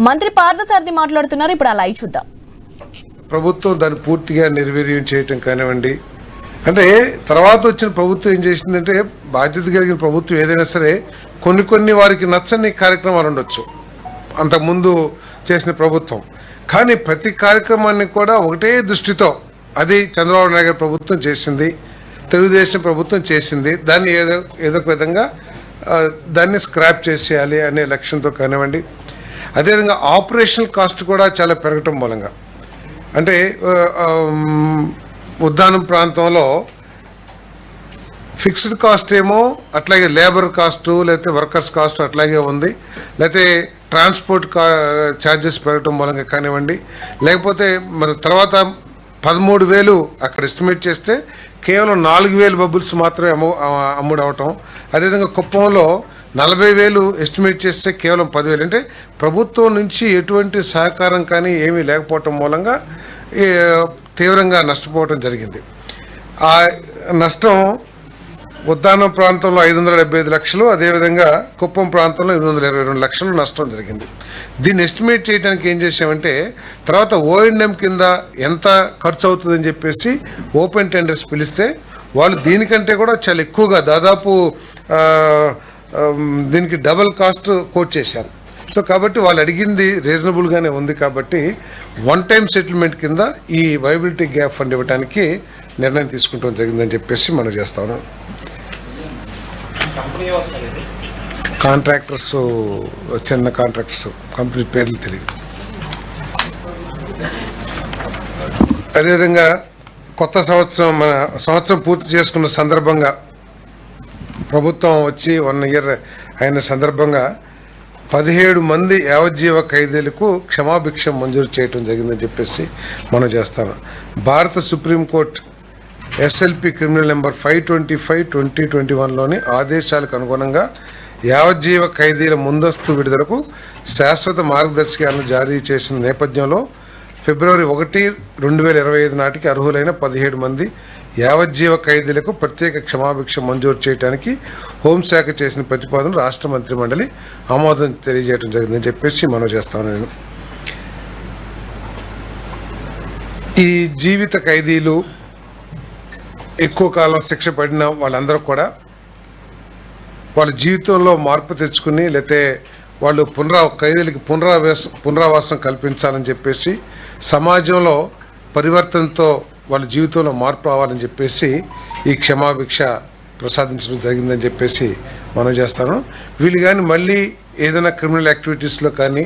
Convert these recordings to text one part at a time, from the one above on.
మంత్రి పార్థసారథి మాట్లాడుతున్నారు. ఇప్పుడు ఆ లైవ్ చూద్దాం. ప్రభుత్వం దాన్ని పూర్తిగా నిర్వీర్యం చేయటం కానివ్వండి, అంటే తర్వాత వచ్చిన ప్రభుత్వం ఏం చేసిందంటే, బాధ్యత కలిగిన ప్రభుత్వం ఏదైనా సరే కొన్ని వారికి నచ్చని కార్యక్రమాలు ఉండొచ్చు అంతకుముందు చేసిన ప్రభుత్వం, కానీ ప్రతి కార్యక్రమాన్ని కూడా ఒకటే దృష్టితో, అది చంద్రబాబు నాయుడు గారి ప్రభుత్వం చేసింది, తెలుగుదేశం ప్రభుత్వం చేసింది, దాన్ని ఏదో ఒక విధంగా దాన్ని స్క్రాప్ చేసేయాలి అనే లక్ష్యంతో కానివ్వండి. అదేవిధంగా ఆపరేషనల్ కాస్ట్ కూడా చాలా పెరగటం మూలంగా, అంటే ఉద్దానం ప్రాంతంలో ఫిక్స్డ్ కాస్ట్ ఏమో అట్లాగే లేబర్ కాస్టు లేకపోతే వర్కర్స్ కాస్ట్ అట్లాగే ఉంది, లేకపోతే ట్రాన్స్పోర్ట్ ఛార్జెస్ పెరగటం మూలంగా కానివ్వండి, లేకపోతే మరి తర్వాత 13,000 అక్కడ ఎస్టిమేట్ చేస్తే కేవలం 4,000 బబుల్స్ మాత్రమే అమ్ముడవటం. అదేవిధంగా కుప్పంలో 40,000 ఎస్టిమేట్ చేస్తే కేవలం 10,000. అంటే ప్రభుత్వం నుంచి ఎటువంటి సహకారం కానీ ఏమీ లేకపోవటం మూలంగా తీవ్రంగా నష్టపోవటం జరిగింది. ఆ నష్టం ఉద్దానం ప్రాంతంలో 575 లక్షలు, అదేవిధంగా కుప్పం ప్రాంతంలో 822 లక్షలు నష్టం జరిగింది. దీన్ని ఎస్టిమేట్ చేయడానికి ఏం చేసామంటే, తర్వాత O&M కింద ఎంత ఖర్చు అవుతుందని చెప్పేసి ఓపెన్ టెండర్స్ పిలిస్తే వాళ్ళు దీనికంటే కూడా చాలా ఎక్కువగా, దాదాపు దీనికి డబల్ కాస్ట్ కోట్ చేశారు. సో కాబట్టి వాళ్ళు అడిగింది రీజనబుల్గానే ఉంది, కాబట్టి వన్ టైం సెటిల్మెంట్ కింద ఈ వైబిలిటీ గ్యాప్ ఫండ్ ఇవ్వడానికి నిర్ణయం తీసుకుంటాం జరిగిందని చెప్పేసి మనం చేస్తాను. కాంట్రాక్టర్స్, చిన్న కాంట్రాక్టర్స్, కంపెనీ పేర్లు తెలియదు. అదేవిధంగా కొత్త సంవత్సరం, మన సంవత్సరం పూర్తి చేసుకున్న సందర్భంగా ప్రభుత్వం వచ్చి 1 year అయిన సందర్భంగా 17 మంది యావజ్జీవ ఖైదీలకు క్షమాభిక్ష మంజూరు చేయడం జరిగిందని చెప్పేసి మనం చేస్తాను. భారత సుప్రీంకోర్టు SLP క్రిమినల్ నెంబర్ 525/2021లోని ఆదేశాలకు అనుగుణంగా యావజ్జీవ ఖైదీల ముందస్తు విడుదలకు శాశ్వత మార్గదర్శకాలను జారీ చేసిన నేపథ్యంలో ఫిబ్రవరి 1, 2025 నాటికి అర్హులైన 17 మంది యావజ్జీవ ఖైదీలకు ప్రత్యేక క్షమాభిక్ష మంజూరు చేయడానికి హోంశాఖ చేసిన ప్రతిపాదన రాష్ట్ర మంత్రిమండలి ఆమోదం తెలియజేయడం జరిగిందని చెప్పేసి మనం చేస్తాను. నేను ఈ జీవిత ఖైదీలు, ఎక్కువ కాలం శిక్ష పడిన వాళ్ళందరూ కూడా వాళ్ళ జీవితంలో మార్పు తెచ్చుకుని, లేకపోతే వాళ్ళు ఖైదీలకి పునరావాసం కల్పించాలని చెప్పేసి, సమాజంలో పరివర్తనతో వాళ్ళ జీవితంలో మార్పు రావాలని చెప్పేసి ఈ క్షమాభిక్ష ప్రసాదించడం జరిగిందని చెప్పేసి మనం చేస్తాను. వీళ్ళు కానీ మళ్ళీ ఏదైనా క్రిమినల్ యాక్టివిటీస్లో కానీ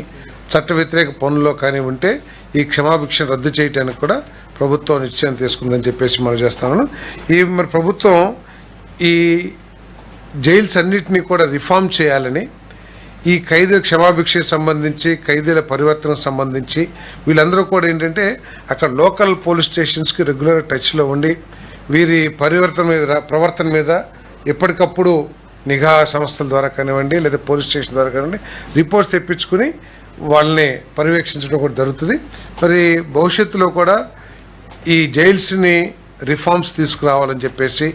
చట్ట వ్యతిరేక పనుల్లో కానీ ఉంటే ఈ క్షమాభిక్ష రద్దు చేయడానికి కూడా ప్రభుత్వం నిశ్చయం తీసుకుందని చెప్పేసి మనం చేస్తాను. మరి ప్రభుత్వం ఈ జైల్స్ అన్నిటినీ కూడా రిఫార్మ్ చేయాలని, ఈ ఖైదీల క్షమాభిక్షకు సంబంధించి, ఖైదీల పరివర్తనకు సంబంధించి వీళ్ళందరూ కూడా ఏంటంటే అక్కడ లోకల్ పోలీస్ స్టేషన్స్కి రెగ్యులర్ టచ్లో ఉండి వీరి ప్రవర్తన మీద ఎప్పటికప్పుడు నిఘా సంస్థల ద్వారా కానివ్వండి, లేదా పోలీస్ స్టేషన్ ద్వారా కానివ్వండి రిపోర్ట్స్ తెప్పించుకుని వాళ్ళని పర్యవేక్షించడం కూడా జరుగుతుంది. మరి భవిష్యత్తులో కూడా ఈ జైల్స్ని రిఫార్మ్స్ తీసుకురావాలని చెప్పేసి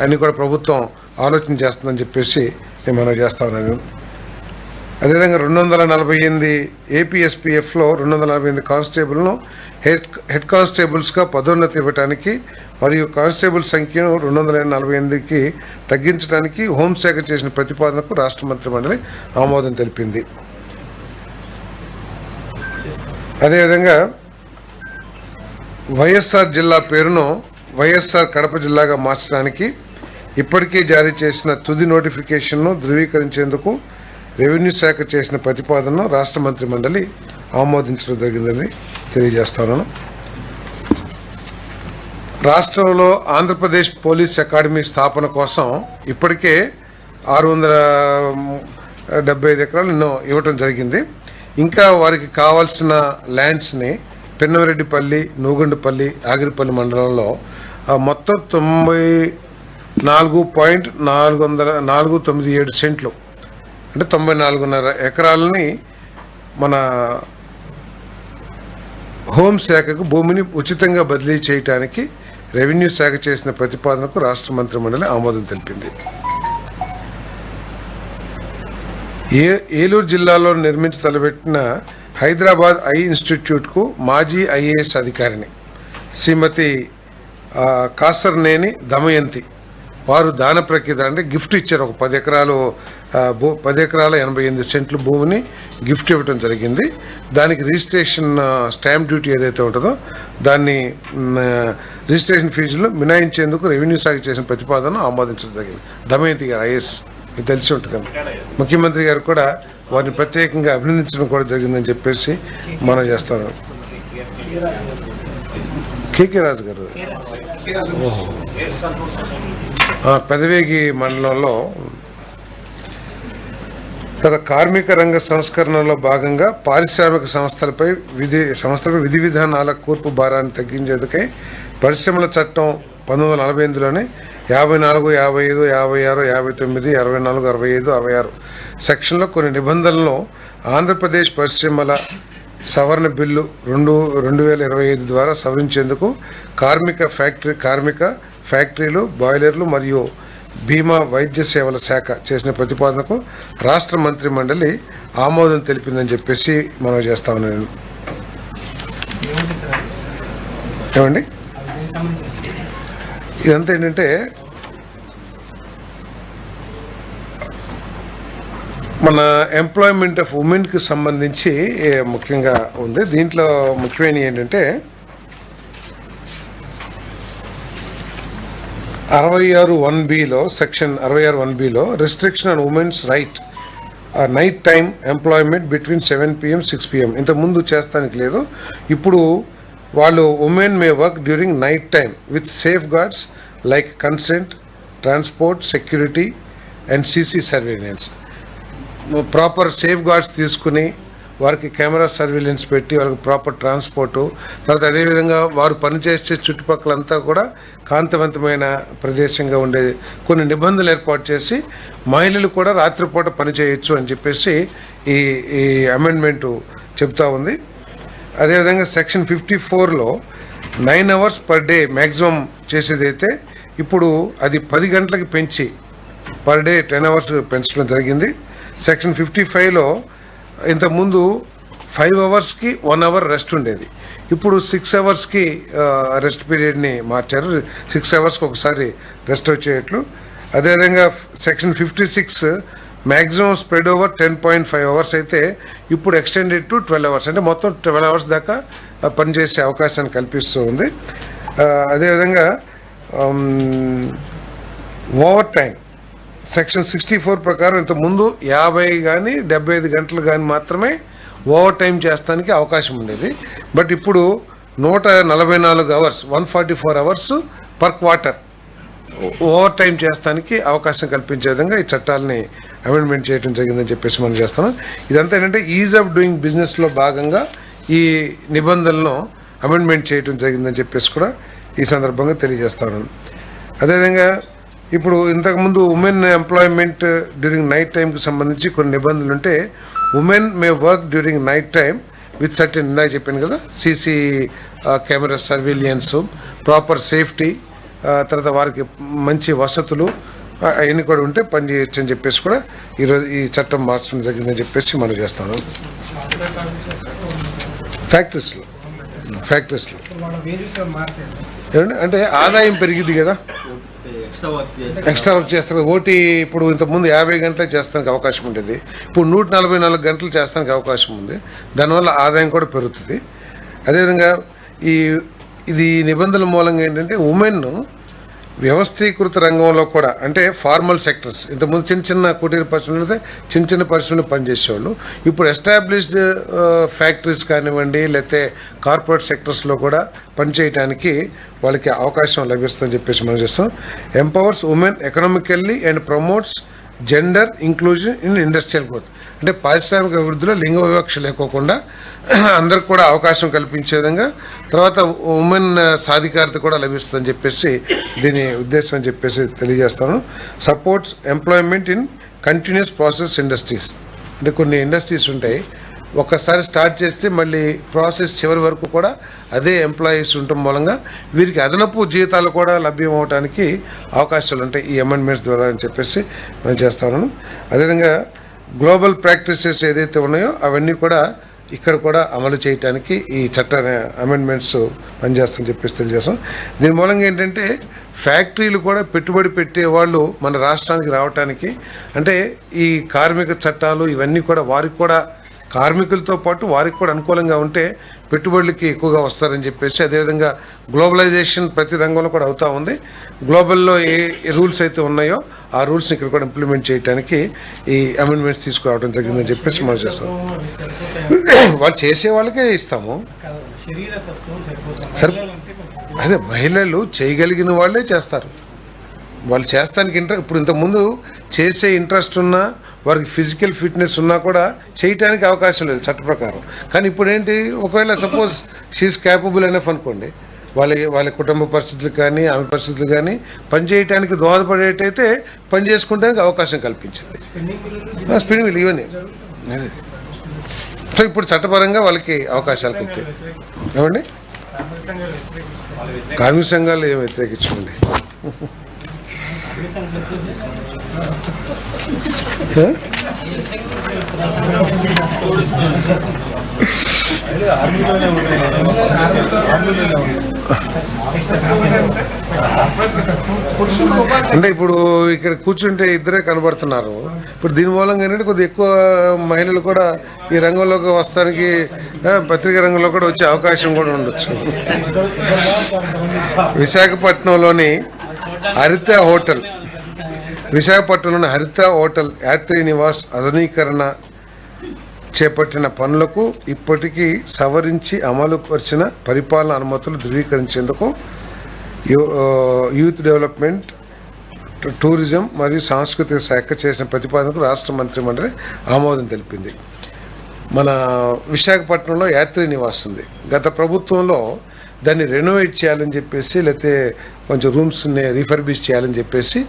అన్నీ కూడా ప్రభుత్వం ఆలోచన చేస్తుందని చెప్పేసి నేను మనం చేస్తా ఉన్నాను. అదేవిధంగా 248 APSPFలో 248 కానిస్టేబుల్ను హెడ్ కానిస్టేబుల్స్గా పదోన్నతి ఇవ్వడానికి మరియు కానిస్టేబుల్ సంఖ్యను 248కి తగ్గించడానికి హోంశాఖ చేసిన ప్రతిపాదనకు రాష్ట్ర మంత్రిమండలి ఆమోదం తెలిపింది. అదేవిధంగా వైఎస్ఆర్ జిల్లా పేరును వైఎస్ఆర్ కడప జిల్లాగా మార్చడానికి ఇప్పటికే జారీ చేసిన తుది నోటిఫికేషన్ను ధృవీకరించేందుకు రెవెన్యూ శాఖ చేసిన ప్రతిపాదనను రాష్ట్ర మంత్రిమండలి ఆమోదించడం జరిగిందని తెలియజేస్తాను. రాష్ట్రంలో ఆంధ్రప్రదేశ్ పోలీస్ అకాడమీ స్థాపన కోసం ఇప్పటికే 675 ఎకరాలు ఇవ్వటం జరిగింది. ఇంకా వారికి కావాల్సిన ల్యాండ్స్ని పెన్నవరెడ్డిపల్లి, నూగండుపల్లి, ఆగిరిపల్లి మండలంలో మొత్తం 94.497 సెంట్లు, అంటే 94.5 ఎకరాలని మన హోంశాఖకు భూమిని ఉచితంగా బదిలీ చేయడానికి రెవెన్యూ శాఖ చేసిన ప్రతిపాదనకు రాష్ట్ర మంత్రిమండలి ఆమోదం తెలిపింది. ఏలూరు జిల్లాలో నిర్మించి తలపెట్టిన హైదరాబాద్ ఐ ఇన్స్టిట్యూట్కు మాజీ ఐఏఎస్ అధికారిని శ్రీమతి కాసర్నేని దమయంతి వారు దాన ప్రకృతి అంటే గిఫ్ట్ ఇచ్చారు. ఒక 10 ఎకరాలు 10 ఎకరాల 88 సెంట్లు భూమిని గిఫ్ట్ ఇవ్వడం జరిగింది. దానికి రిజిస్ట్రేషన్ స్టాంప్ డ్యూటీ ఏదైతే ఉంటుందో దాన్ని రిజిస్ట్రేషన్ ఫీజులు మినాయించేందుకు రెవెన్యూ శాఖ చేసిన ప్రతిపాదన ఆమోదించడం జరిగింది. దమయంతి గారు ఐఏఎస్ మీకు తెలిసి ఉంటుంది. ముఖ్యమంత్రి గారు కూడా వారిని ప్రత్యేకంగా అభినందించడం కూడా జరిగిందని చెప్పేసి మనం చేస్తాను. కేకే రాజు గారు పెదవేగి మండలంలో గత కార్మిక రంగ సంస్కరణలో భాగంగా పారిశ్రామిక సంస్థలపై విధి విధానాల కూర్పు భారాన్ని తగ్గించేందుకై పరిశ్రమల చట్టం 1948లోనే 54, 55, 56, 59, 64, 65, 66 సెక్షన్లో కొన్ని నిబంధనలను ఆంధ్రప్రదేశ్ పరిశ్రమల సవరణ బిల్లు 2025 ద్వారా సవరించేందుకు కార్మిక ఫ్యాక్టరీలు, బాయిలర్లు మరియు బీమా వైద్య సేవల శాఖ చేసిన ప్రతిపాదనకు రాష్ట్ర మంత్రి మండలి ఆమోదం తెలిపిందని చెప్పేసి మనం చేస్తా ఉన్నాను. ఏమండి ఇదంతా ఏంటంటే మన ఎంప్లాయ్మెంట్ ఆఫ్ ఉమెన్కి సంబంధించి ముఖ్యంగా ఉంది. దీంట్లో ముఖ్యమైన ఏంటంటే 66(1)(b)లో సెక్షన్ 66(1)(b)లో restriction on women's right night time employment between 7 PM 6 PM ఇంతకుముందు చేస్తానికి లేదు. ఇప్పుడు వాళ్ళు women may work during night time with safeguards like consent, transport, security and CC surveillance. Proper safeguards తీసుకుని వారికి కెమెరా సర్వేలెన్స్ పెట్టి వాళ్ళకి proper transport, తర్వాత అదేవిధంగా వారు పనిచేసే చుట్టుపక్కలంతా కూడా కాంతివంతమైన ప్రదేశంగా ఉండే కొన్ని నిబంధనలు ఏర్పాటు చేసి మహిళలు కూడా రాత్రిపూట పని చేయొచ్చు అని చెప్పేసి ఈ అమెండ్మెంటు చెప్తా ఉంది. అదేవిధంగా సెక్షన్ 54లో 9 hours పర్ డే మ్యాక్సిమం చేసేదైతే ఇప్పుడు అది 10 గంటలకి పెంచి పర్ డే 10 hours పెంచడం జరిగింది. సెక్షన్ 55లో ఇంతకుముందు 5 hours-కి 1 hour రెస్ట్ ఉండేది. ఇప్పుడు 6 hours-కి రెస్ట్ పీరియడ్ని మార్చారు. 6 hours-కి ఒకసారి రెస్ట్ వచ్చేట్లు. అదేవిధంగా section 56 maximum spread over 10.5 hours అయితే ఇప్పుడు ఎక్స్టెండెడ్ టు 12 hours, అంటే మొత్తం 12 hours దాకా పనిచేసే అవకాశాన్ని కల్పిస్తూ ఉంది. అదేవిధంగా ఓవర్ టైం సెక్షన్ 64 ప్రకారం ఇంతకుముందు 50 కానీ 75 గంటలు కానీ మాత్రమే ఓవర్ టైం చేస్తానికి అవకాశం ఉండేది. బట్ ఇప్పుడు 144 hours 144 hours per quarter over time చేస్తానికి అవకాశం కల్పించే విధంగా ఈ చట్టాలని అమెండ్మెంట్ చేయడం జరిగిందని చెప్పేసి మనం చేస్తున్నాం. ఇదంతా ఏంటంటే ఈజ్ ఆఫ్ డూయింగ్ బిజినెస్లో భాగంగా ఈ నిబంధనలను అమెండ్మెంట్ చేయడం జరిగిందని చెప్పేసి కూడా ఈ సందర్భంగా తెలియజేస్తాను. అదేవిధంగా ఇప్పుడు ఇంతకుముందు ఉమెన్ ఎంప్లాయ్మెంట్ డ్యూరింగ్ నైట్ టైంకి సంబంధించి కొన్ని నిబంధనలు ఉంటే women may work during night time with certain ఇందాక చెప్పాను కదా, CC కెమెరా సర్వేలియన్స్, ప్రాపర్ సేఫ్టీ, తర్వాత వారికి మంచి వసతులు అవన్నీ కూడా ఉంటే పని చేయొచ్చు అని చెప్పేసి కూడా ఈరోజు ఈ చట్టం మార్చడం జరిగిందని చెప్పేసి మనం చేస్తాను. ఫ్యాక్టరీస్లో ఏమంటే అంటే ఆదాయం పెరిగింది కదా, ఎక్స్ట్రా వర్క్ చేస్తారు. ఓటీ ఇప్పుడు ఇంతకుముందు 50 గంటలే చేస్తానికి అవకాశం ఉండేది, ఇప్పుడు 144 గంటలు చేస్తానికి అవకాశం ఉంది. దానివల్ల ఆదాయం కూడా పెరుగుతుంది. అదేవిధంగా ఇది నిబంధనల మూలంగా ఏంటంటే ఉమెన్ వ్యవస్థీకృత రంగంలో కూడా అంటే ఫార్మల్ సెక్టర్స్, ఇంతకుముందు చిన్న కుటీర పరిశ్రమలు అయితే చిన్న పరిశ్రమలు పనిచేసేవాళ్ళు, ఇప్పుడు ఎస్టాబ్లిష్డ్ ఫ్యాక్టరీస్ కానివ్వండి లేకపోతే కార్పొరేట్ సెక్టర్స్లో కూడా పనిచేయడానికి వాళ్ళకి అవకాశం లభిస్తుందని చెప్పేసి మనం చేస్తాం. Empowers women economically and promotes gender inclusion in industrial growth, అంటే పారిశ్రామిక అభివృద్ధిలో లింగ వివక్ష లేకోకుండా అందరికి కూడా అవకాశం కల్పించే విధంగా, తర్వాత ఉమెన్ సాధికారత కూడా లభిస్తుందని చెప్పేసి దీని ఉద్దేశం అని చెప్పేసి తెలియజేస్తాను. Supports employment in continuous process industries, అంటే కొన్ని ఇండస్ట్రీస్ ఉంటాయి ఒక్కసారి స్టార్ట్ చేస్తే మళ్ళీ ప్రాసెస్ చివరి వరకు కూడా అదే ఎంప్లాయీస్ ఉండటం మూలంగా వీరికి అదనపు జీతాలు కూడా లభ్యం అవడానికి అవకాశాలు ఉంటాయి ఈ అమెండ్మెంట్స్ ద్వారా అని చెప్పేసి నేను చేస్తాను. అదేవిధంగా గ్లోబల్ ప్రాక్టీసెస్ ఏదైతే ఉన్నాయో అవన్నీ కూడా ఇక్కడ కూడా అమలు చేయడానికి ఈ చట్ట అమెండ్మెంట్స్ పనిచేస్తామని చెప్పేసి తెలియజేస్తాం. దీని మూలంగా ఏంటంటే ఫ్యాక్టరీలు కూడా పెట్టుబడి పెట్టే వాళ్ళు మన రాష్ట్రానికి రావడానికి, అంటే ఈ కార్మిక చట్టాలు ఇవన్నీ కూడా వారికి కూడా కార్మికులతో పాటు వారికి కూడా అనుకూలంగా ఉంటే పెట్టుబడులకి ఎక్కువగా వస్తారని చెప్పేసి, అదేవిధంగా గ్లోబలైజేషన్ ప్రతి రంగంలో కూడా అవుతూ ఉంది. గ్లోబల్లో ఏ రూల్స్ అయితే ఉన్నాయో ఆ రూల్స్ని ఇక్కడ కూడా ఇంప్లిమెంట్ చేయడానికి ఈ అమెండ్మెంట్స్ తీసుకురావడం జరిగిందని చెప్పేసి మనం చేస్తాం. వాళ్ళు చేసే వాళ్ళకే ఇస్తాము. సరే, అదే మహిళలు చేయగలిగిన వాళ్ళే చేస్తారు. వాళ్ళు చేస్తానికి ఇప్పుడు ఇంతకుముందు చేసే ఇంట్రెస్ట్ ఉన్నా, వారికి ఫిజికల్ ఫిట్నెస్ ఉన్నా కూడా చేయటానికి అవకాశం లేదు చట్ట ప్రకారం. కానీ ఇప్పుడు ఏంటి, ఒకవేళ సపోజ్ షీఈస్ క్యాపబుల్ ఎనఫ్ అనుకోండి, వాళ్ళ కుటుంబ పరిస్థితులు కానీ ఆమె పరిస్థితులు కానీ పని చేయడానికి దోహదపడేటైతే పని చేసుకోవడానికి అవకాశం కల్పించింది. స్పిన్నింగ్ మిల్ ఇవన్నీ. సో ఇప్పుడు చట్టపరంగా వాళ్ళకి అవకాశాలు కల్పాయి. ఏమండి, కార్మిక సంఘాలు ఏమి వ్యతిరేకించండి. అంటే ఇప్పుడు ఇక్కడ కూర్చుంటే ఇద్దరే కనబడుతున్నారు. ఇప్పుడు దీని మూలంగా ఏంటంటే కొద్దిగా ఎక్కువ మహిళలు కూడా ఈ రంగంలోకి వస్తానికి, పత్రికా రంగంలో కూడా వచ్చే అవకాశం కూడా ఉండొచ్చు. విశాఖపట్నంలోని హరిత హోటల్ యాత్రి నివాస్ ఆధునీకరణ చేపట్టిన పనులకు ఇప్పటికీ సవరించి అమలుపరిచిన పరిపాలన అనుమతులు ధృవీకరించేందుకు యూత్ డెవలప్మెంట్, టూరిజం మరియు సాంస్కృతిక శాఖ చేసిన ప్రతిపాదనకు రాష్ట్ర మంత్రిమండలి ఆమోదం తెలిపింది. మన విశాఖపట్నంలో యాత్రి నివాస్ ఉంది. గత ప్రభుత్వంలో దాన్ని రెనోవేట్ చేయాలని చెప్పేసి, లేకపోతే కొంచెం రూమ్స్ని రీఫర్బిష్ చేయాలని చెప్పేసి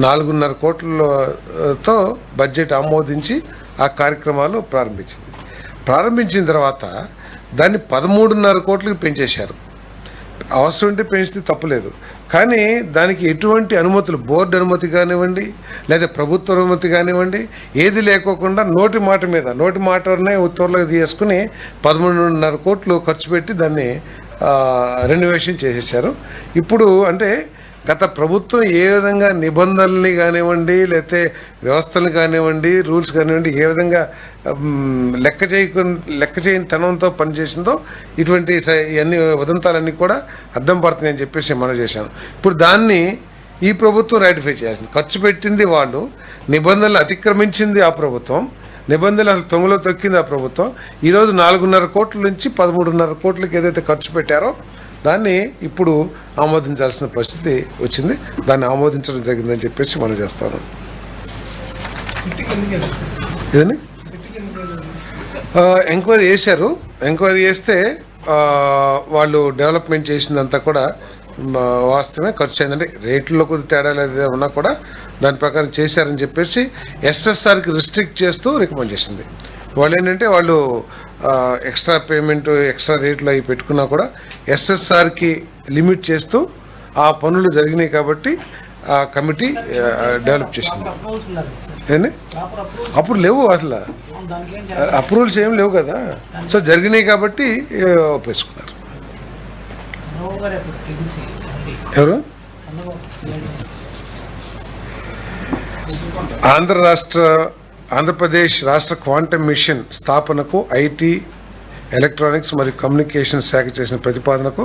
4.5 కోట్లతో బడ్జెట్ ఆమోదించి ఆ కార్యక్రమాలు ప్రారంభించిన తర్వాత దాన్ని 13.5 కోట్లకి పెంచేశారు. అవసరం ఉంటే పెంచితే తప్పులేదు, కానీ దానికి ఎటువంటి అనుమతులు, బోర్డు అనుమతి కానివ్వండి లేదా ప్రభుత్వ అనుమతి కానివ్వండి, ఏది లేకోకుండా నోటి మాటనే ఉత్తర్వులకు తీసుకుని 13.5 కోట్లు ఖర్చు పెట్టి దాన్ని రెనోవేషన్ చేసేసారు. ఇప్పుడు అంటే గత ప్రభుత్వం ఏ విధంగా నిబంధనల్ని కానివ్వండి, లేకపోతే వ్యవస్థలు కానివ్వండి, రూల్స్ కానివ్వండి, ఏ విధంగా లెక్క చేయని తనంతో పనిచేసిందో ఇటువంటి ఇవన్నీ ఉదంతాలన్నీ కూడా అద్దం పడుతున్నాయని చెప్పేసి మనం చేశాను. ఇప్పుడు దాన్ని ఈ ప్రభుత్వం రాటిఫై చేయాల్సింది. ఖర్చు పెట్టింది వాళ్ళు, నిబంధనలు అతిక్రమించింది ఆ ప్రభుత్వం, నిబంధనలు అసలు తొంగలో తొక్కింది ఆ ప్రభుత్వం. ఈరోజు 4.5 కోట్ల నుంచి 13.5 కోట్లకి ఏదైతే ఖర్చు పెట్టారో దాన్ని ఇప్పుడు ఆమోదించాల్సిన పరిస్థితి వచ్చింది. దాన్ని ఆమోదించడం జరిగిందని చెప్పేసి మనం చేస్తాను. ఇదని ఎంక్వైరీ చేశారు. ఎంక్వైరీ చేస్తే వాళ్ళు డెవలప్మెంట్ చేసిందంతా కూడా వాస్తవమే, ఖర్చు అయిందంటే రేట్లలో కొద్ది తేడా లేదా ఉన్నా కూడా దాని ప్రకారం చేశారని చెప్పేసి ఎస్ఎస్ఆర్కి రిస్ట్రిక్ట్ చేస్తూ రికమెండ్ చేసింది. వాళ్ళు ఏంటంటే వాళ్ళు ఎక్స్ట్రా పేమెంట్, ఎక్స్ట్రా రేట్లు అవి పెట్టుకున్నా కూడా ఎస్ఎస్ఆర్కి లిమిట్ చేస్తూ ఆ పనులు జరిగినాయి కాబట్టి ఆ కమిటీ డెవలప్ చేసింది. ఏంటి అప్పుడు లేవు, అసలు అప్రూవల్స్ ఏం లేవు కదా. సో జరిగినాయి కాబట్టి ఒప్పేసుకున్నారు. ఎవరు? ఆంధ్రప్రదేశ్ రాష్ట్ర క్వాంటమ్ మిషన్ స్థాపనకు ఐటీ, ఎలక్ట్రానిక్స్ మరియు కమ్యూనికేషన్ శాఖ చేసిన ప్రతిపాదనకు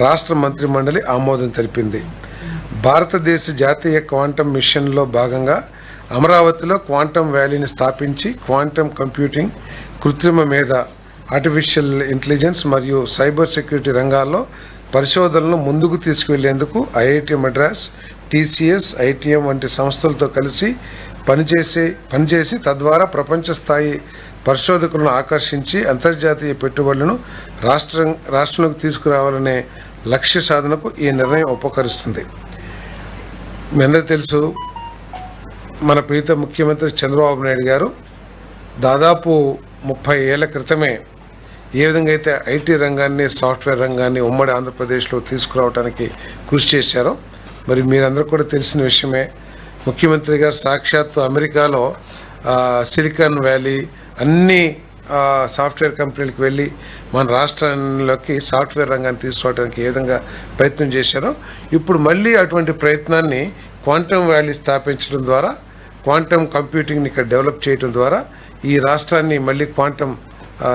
రాష్ట్ర మంత్రిమండలి ఆమోదం తెలిపింది. భారతదేశ జాతీయ క్వాంటమ్ మిషన్లో భాగంగా అమరావతిలో క్వాంటమ్ వ్యాలీని స్థాపించి క్వాంటమ్ కంప్యూటింగ్, కృత్రిమ మేధ, ఆర్టిఫిషియల్ ఇంటెలిజెన్స్ మరియు సైబర్ సెక్యూరిటీ రంగాల్లో పరిశోధనలను ముందుకు తీసుకువెళ్లేందుకు ఐఐటి మద్రాస్, టీసీఎస్, ఐటీఎం వంటి సంస్థలతో కలిసి పనిచేసి తద్వారా ప్రపంచ స్థాయి పరిశోధకులను ఆకర్షించి అంతర్జాతీయ పెట్టుబడులను రాష్ట్రంలోకి తీసుకురావాలనే లక్ష్య సాధనకు ఈ నిర్ణయం ఉపకరిస్తుంది. మీ అందరికీ తెలుసు, మన ప్రీత ముఖ్యమంత్రి చంద్రబాబు నాయుడు గారు దాదాపు 30 ఏళ్ల క్రితమే ఏ విధంగా అయితే ఐటీ రంగాన్ని, సాఫ్ట్వేర్ రంగాన్ని ఉమ్మడి ఆంధ్రప్రదేశ్లో తీసుకురావడానికి కృషి చేశారో మరి మీరందరూ కూడా తెలిసిన విషయమే. ముఖ్యమంత్రి గారు సాక్షాత్తు అమెరికాలో సిలికాన్ వ్యాలీ అన్ని సాఫ్ట్వేర్ కంపెనీలకు వెళ్ళి మన రాష్ట్రంలోకి సాఫ్ట్వేర్ రంగాన్ని తీసుకోవడానికి ఏ విధంగా ప్రయత్నం చేశారో ఇప్పుడు మళ్ళీ అటువంటి ప్రయత్నాన్ని క్వాంటమ్ వ్యాలీ స్థాపించడం ద్వారా క్వాంటమ్ కంప్యూటింగ్ని ఇక్కడ డెవలప్ చేయడం ద్వారా ఈ రాష్ట్రాన్ని మళ్ళీ క్వాంటమ్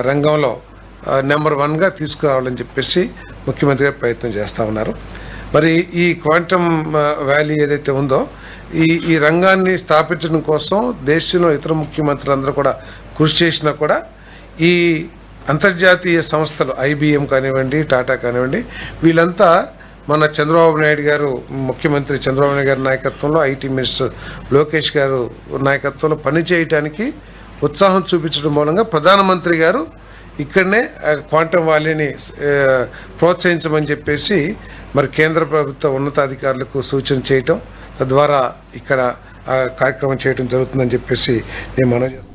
రంగంలో నెంబర్ 1గా తీసుకురావాలని చెప్పేసి ముఖ్యమంత్రి గారు ప్రయత్నం చేస్తూ ఉన్నారు. మరి ఈ క్వాంటమ్ వ్యాలీ ఏదైతే ఉందో ఈ రంగాన్ని స్థాపించడం కోసం దేశంలో ఇతర ముఖ్యమంత్రులందరూ కూడా కృషి చేసినా కూడా ఈ అంతర్జాతీయ సంస్థలు IBM కానివ్వండి, టాటా కానివ్వండి, వీళ్ళంతా మన చంద్రబాబు నాయుడు గారు ముఖ్యమంత్రి చంద్రబాబు నాయుడు గారి నాయకత్వంలో IT మినిస్టర్ లోకేష్ గారు నాయకత్వంలో పనిచేయటానికి ఉత్సాహం చూపించడం మూలంగా ప్రధానమంత్రి గారు ఇక్కడనే క్వాంటమ్ వ్యాలీని ప్రోత్సహించమని చెప్పేసి మరి కేంద్ర ప్రభుత్వ ఉన్నతాధికారులకు సూచన చేయటం తద్వారా ఇక్కడ కార్యక్రమం చేయటం జరుగుతుందని చెప్పేసి నేను మనవి చేస్తాను.